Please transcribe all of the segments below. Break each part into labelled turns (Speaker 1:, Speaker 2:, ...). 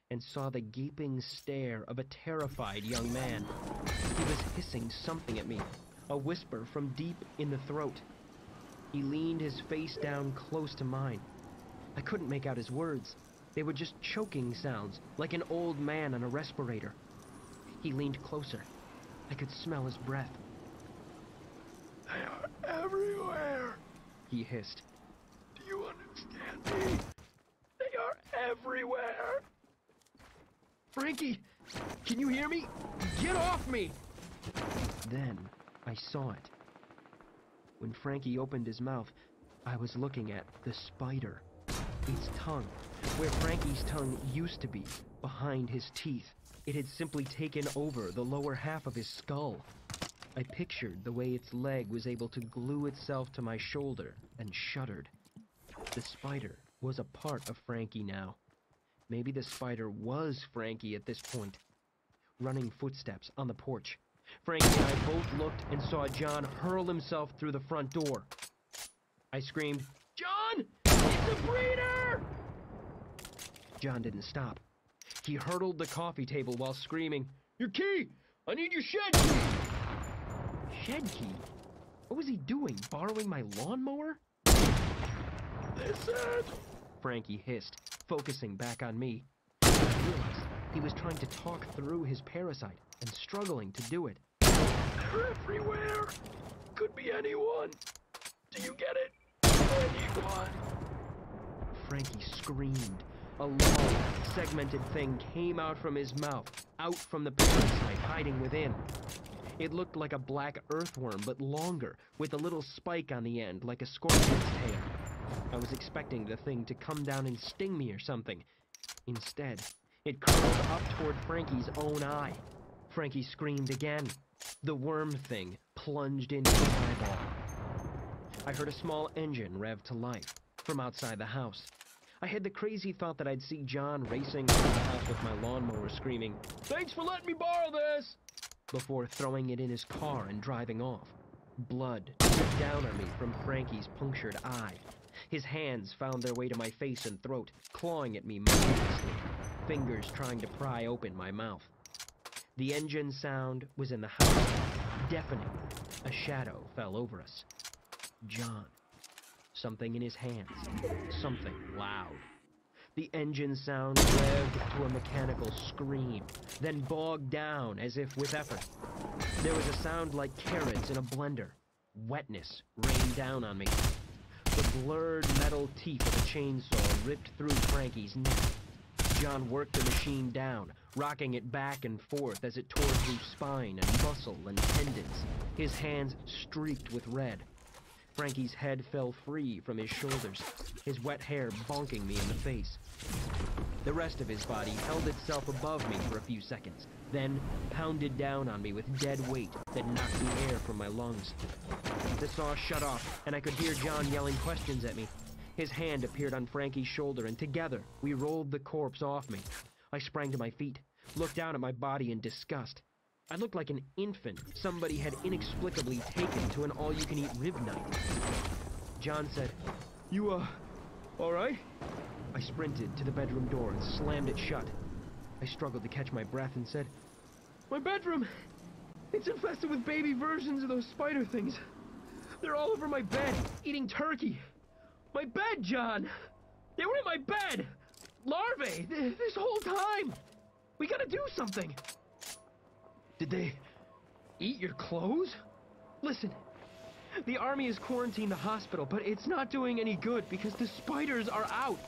Speaker 1: and saw the gaping stare of a terrified young man. He was hissing something at me, a whisper from deep in the throat. He leaned his face down close to mine. I couldn't make out his words. They were just choking sounds, like an old man on a respirator. He leaned closer. I could smell his breath.
Speaker 2: "They are everywhere,"
Speaker 1: he hissed.
Speaker 2: "Do you understand me? They are everywhere."
Speaker 1: "Frankie, can you hear me? Get off me!" Then I saw it. When Frankie opened his mouth, I was looking at the spider. Its tongue, where Frankie's tongue used to be, behind his teeth. It had simply taken over the lower half of his skull. I pictured the way its leg was able to glue itself to my shoulder and shuddered. The spider was a part of Frankie now. Maybe the spider was Frankie at this point. Running footsteps on the porch. Frankie and I both looked and saw John hurl himself through the front door. I screamed, "John! It's a breeder!" John didn't stop. He hurdled the coffee table while screaming, "Your key! I need your shed key!" Shed key? What was he doing, borrowing my lawnmower?
Speaker 2: "Listen!"
Speaker 1: Frankie hissed, focusing back on me. I realized he was trying to talk through his parasite and struggling to do it.
Speaker 2: "They're everywhere. Could be anyone. Do you get it? Anyone."
Speaker 1: Frankie screamed. A long, segmented thing came out from his mouth, out from the parasite hiding within. It looked like a black earthworm, but longer, with a little spike on the end, like a scorpion's tail. I was expecting the thing to come down and sting me or something. Instead, it curled up toward Frankie's own eye. Frankie screamed again. The worm thing plunged into his eyeball. I heard a small engine rev to life from outside the house. I had the crazy thought that I'd see John racing around the house with my lawnmower screaming, "Thanks for letting me borrow this!" before throwing it in his car and driving off. Blood dripped down on me from Frankie's punctured eye. His hands found their way to my face and throat, clawing at me mercilessly, fingers trying to pry open my mouth. The engine sound was in the house, deafening. A shadow fell over us. John. Something in his hands. Something loud. The engine sound revved to a mechanical scream, then bogged down as if with effort. There was a sound like carrots in a blender. Wetness rained down on me. The blurred metal teeth of a chainsaw ripped through Frankie's neck. John worked the machine down, rocking it back and forth as it tore through spine and muscle and tendons. His hands streaked with red. Frankie's head fell free from his shoulders, his wet hair bonking me in the face. The rest of his body held itself above me for a few seconds, then pounded down on me with dead weight that knocked the air from my lungs. The saw shut off, and I could hear John yelling questions at me. His hand appeared on Frankie's shoulder, and together we rolled the corpse off me. I sprang to my feet, looked down at my body in disgust. I looked like an infant somebody had inexplicably taken to an all-you-can-eat rib night. John said, "You, all right?" I sprinted to the bedroom door and slammed it shut. I struggled to catch my breath and said, "My bedroom! It's infested with baby versions of those spider things. They're all over my bed, eating turkey. My bed, John! They were in my bed! Larvae, this whole time! We gotta do something!" "Did they eat your clothes?" "Listen, the army has quarantined the hospital, but it's not doing any good because the spiders are out.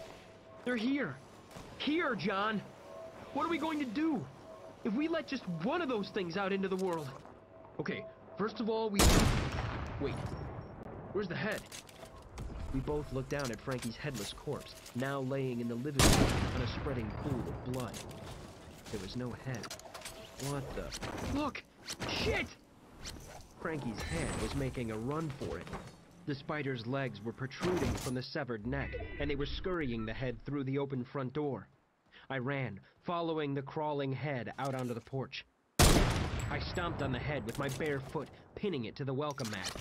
Speaker 1: They're here. Here, John. What are we going to do if we let just one of those things out into the world?" "Okay, first of all, Wait, where's the head?" We both looked down at Frankie's headless corpse, now laying in the living room on a spreading pool of blood. There was no head. What the? Look! Shit! Frankie's head was making a run for it. The spider's legs were protruding from the severed neck, and they were scurrying the head through the open front door. I ran, following the crawling head out onto the porch. I stomped on the head with my bare foot, pinning it to the welcome mat.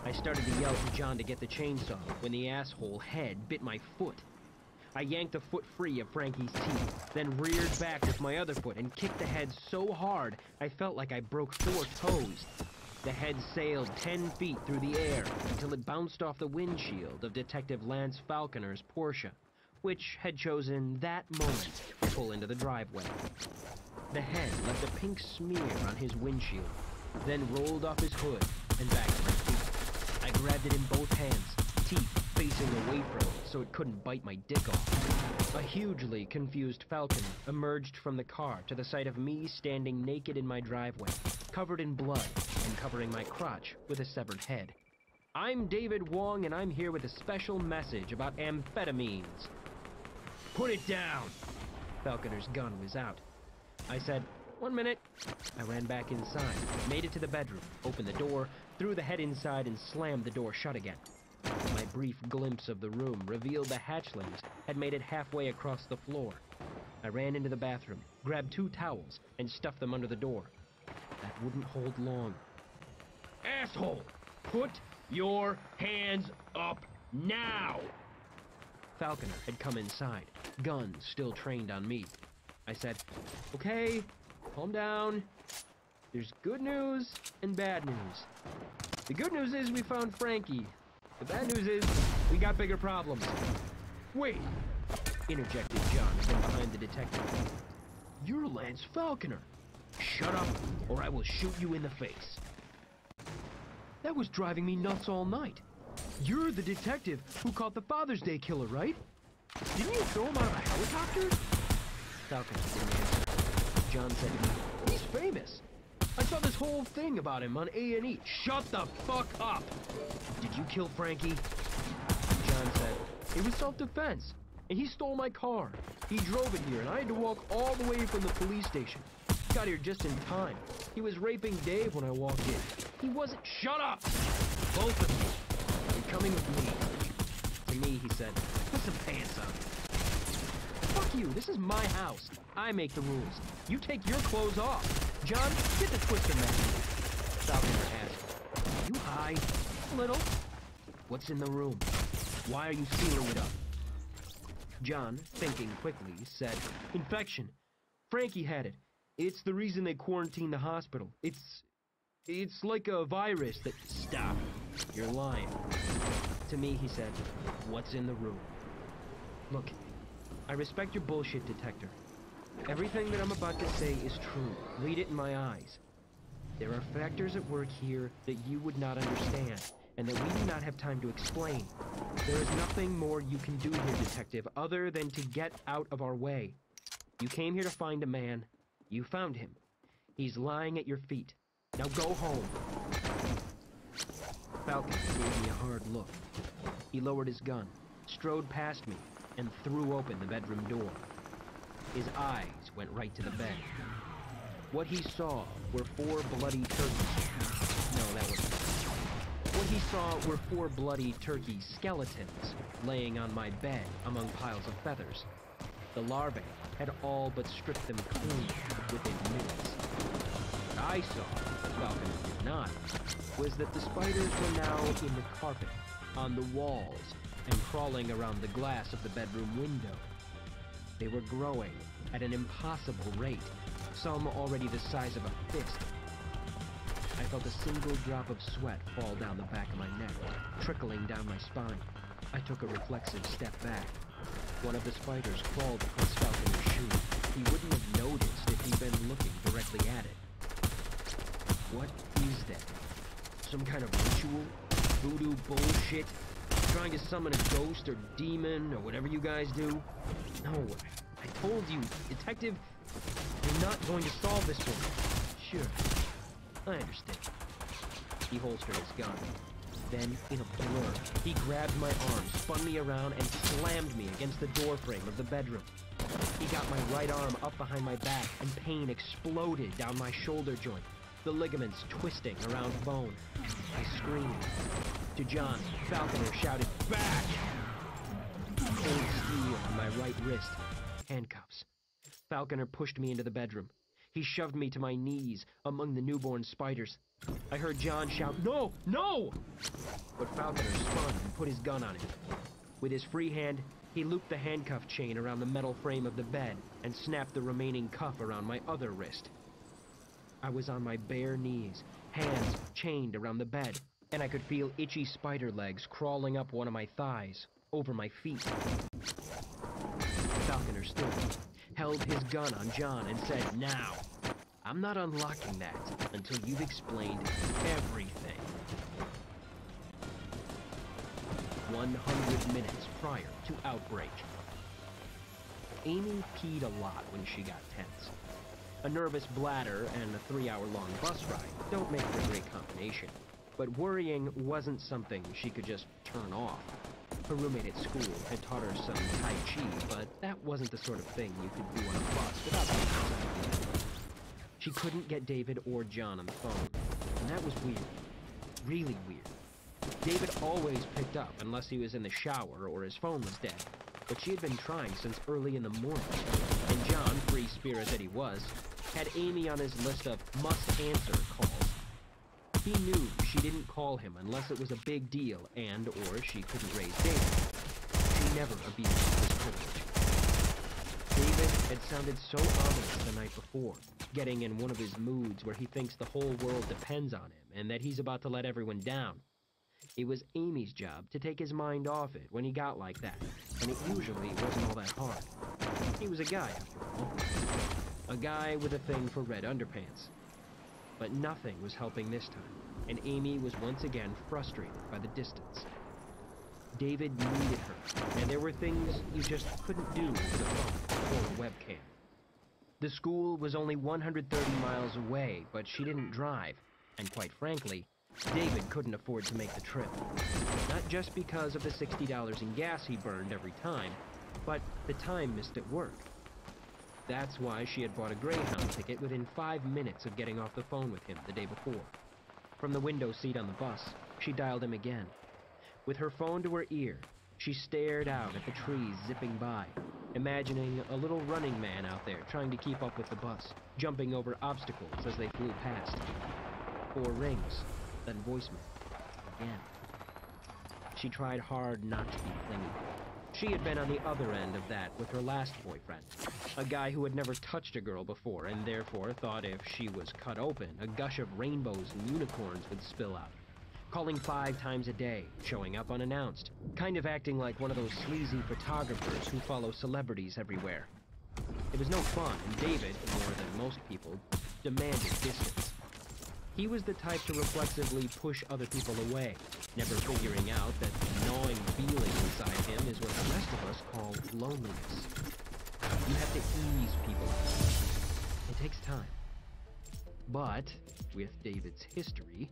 Speaker 1: I started to yell to John to get the chainsaw when the asshole head bit my foot. I yanked a foot free of Frankie's teeth, then reared back with my other foot and kicked the head so hard I felt like I broke 4 toes. The head sailed 10 feet through the air until it bounced off the windshield of Detective Lance Falconer's Porsche, which had chosen that moment to pull into the driveway. The head left a pink smear on his windshield, then rolled off his hood and back to my feet. I grabbed it in both hands, teeth facing away from it so it couldn't bite my dick off. A hugely confused Falconer emerged from the car to the sight of me standing naked in my driveway, covered in blood and covering my crotch with a severed head. I'm David Wong, and I'm here with a special message about amphetamines. Put it down! Falconer's gun was out. I said, 1 minute. I ran back inside, made it to the bedroom, opened the door, threw the head inside, and slammed the door shut again. My brief glimpse of the room revealed the hatchlings had made it halfway across the floor. I ran into the bathroom, grabbed 2 towels, and stuffed them under the door. That wouldn't hold long. Asshole! Put your hands up now! Falconer had come inside, gun still trained on me. I said, okay, calm down. There's good news and bad news. The good news is we found Frankie. The bad news is we got bigger problems. Wait, interjected John from behind the detective. You're Lance Falconer. Shut up, or I will shoot you in the face. That was driving me nuts all night. You're the detective who caught the Father's Day killer, right? Didn't you throw him out of a helicopter? Falconer didn't answer. John said to me, he's famous. I saw this whole thing about him on A&E. Shut the fuck up! Did you kill Frankie? John said, it was self-defense, and he stole my car. He drove it here, and I had to walk all the way from the police station. Got here just in time. He was raping Dave when I walked in. He wasn't— Shut up! Both of you. You're coming with me. To me, he said, put some pants on. Fuck you, this is my house. I make the rules. You take your clothes off. John, get the twister man. Falconer asked, you high? A little. What's in the room? Why are you sealing it up? John, thinking quickly, said, infection. Frankie had it. It's the reason they quarantined the hospital. It's like a virus that— Stop. You're lying. To me, he said, what's in the room? Look, I respect your bullshit detector. Everything that I'm about to say is true. Read it in my eyes. There are factors at work here that you would not understand, and that we do not have time to explain. There is nothing more you can do here, detective, other than to get out of our way. You came here to find a man. You found him. He's lying at your feet. Now go home. Falconer gave me a hard look. He lowered his gun, strode past me, and threw open the bedroom door. His eyes went right to the bed. What he saw were 4 bloody turkeys. No, that wasn't. What he saw were 4 bloody turkey skeletons laying on my bed among piles of feathers. The larvae had all but stripped them clean within minutes. What I saw, Falconer did not, was that the spiders were now in the carpet, on the walls, and crawling around the glass of the bedroom window. They were growing at an impossible rate, some already the size of a fist. I felt a single drop of sweat fall down the back of my neck, trickling down my spine. I took a reflexive step back. One of the spiders crawled across Falconer's shoe. He wouldn't have noticed if he'd been looking directly at it. What is that? Some kind of ritual? Voodoo bullshit? Trying to summon a ghost or demon or whatever you guys do? No, I told you, detective, you're not going to solve this one. Sure, I understand. He holstered his gun. Then, in a blur, he grabbed my arm, spun me around, and slammed me against the doorframe of the bedroom. He got my right arm up behind my back, and pain exploded down my shoulder joint, the ligaments twisting around bone. I screamed. To John, Falconer shouted, "Back!" Cold steel on my right wrist. Handcuffs. Falconer pushed me into the bedroom. He shoved me to my knees among the newborn spiders. I heard John shout, "No! No!" But Falconer spun and put his gun on him. With his free hand, He looped the handcuff chain around the metal frame of the bed and snapped the remaining cuff around my other wrist. I was on my bare knees, hands chained around the bed, and I could feel itchy spider legs crawling up one of my thighs, over my feet. Falconer stood, held his gun on John and said, "Now, I'm not unlocking that until you've explained everything." 100 minutes prior to outbreak. Amy peed a lot when she got tense. A nervous bladder and a 3-hour-long bus ride don't make for a great combination, but worrying wasn't something she could just turn off. Her roommate at school had taught her some Tai Chi, but that wasn't the sort of thing you could do on a bus without being outside. She couldn't get David or John on the phone, and that was weird. Really weird. David always picked up unless he was in the shower or his phone was dead, but she had been trying since early in the morning, and John, free spirit that he was, had Amy on his list of must-answer calls. He knew she didn't call him unless it was a big deal and or she couldn't raise David. She never abused his privilege. David had sounded so ominous the night before, getting in one of his moods where he thinks the whole world depends on him and that he's about to let everyone down. It was Amy's job to take his mind off it when he got like that, and it usually wasn't all that hard. He was a guy, after all. A guy with a thing for red underpants. But nothing was helping this time, and Amy was once again frustrated by the distance. David needed her, and there were things you just couldn't do with a phone or a webcam. The school was only 130 miles away, but she didn't drive, and quite frankly, David couldn't afford to make the trip. Not just because of the $60 in gas he burned every time, but the time missed at work. That's why she had bought a Greyhound ticket within 5 minutes of getting off the phone with him the day before. From the window seat on the bus, she dialed him again. With her phone to her ear, she stared out at the trees zipping by, imagining a little running man out there trying to keep up with the bus, jumping over obstacles as they flew past. 4 rings. Then voicemail. Again. She tried hard not to be clingy. She had been on the other end of that with her last boyfriend, a guy who had never touched a girl before and therefore thought if she was cut open, a gush of rainbows and unicorns would spill out. Calling 5 times a day, showing up unannounced, kind of acting like one of those sleazy photographers who follow celebrities everywhere. It was no fun, and David, more than most people, demanded distance. He was the type to reflexively push other people away, never figuring out that the gnawing feeling inside him is what the rest of us call loneliness. You have to ease people out. It takes time. But, with David's history,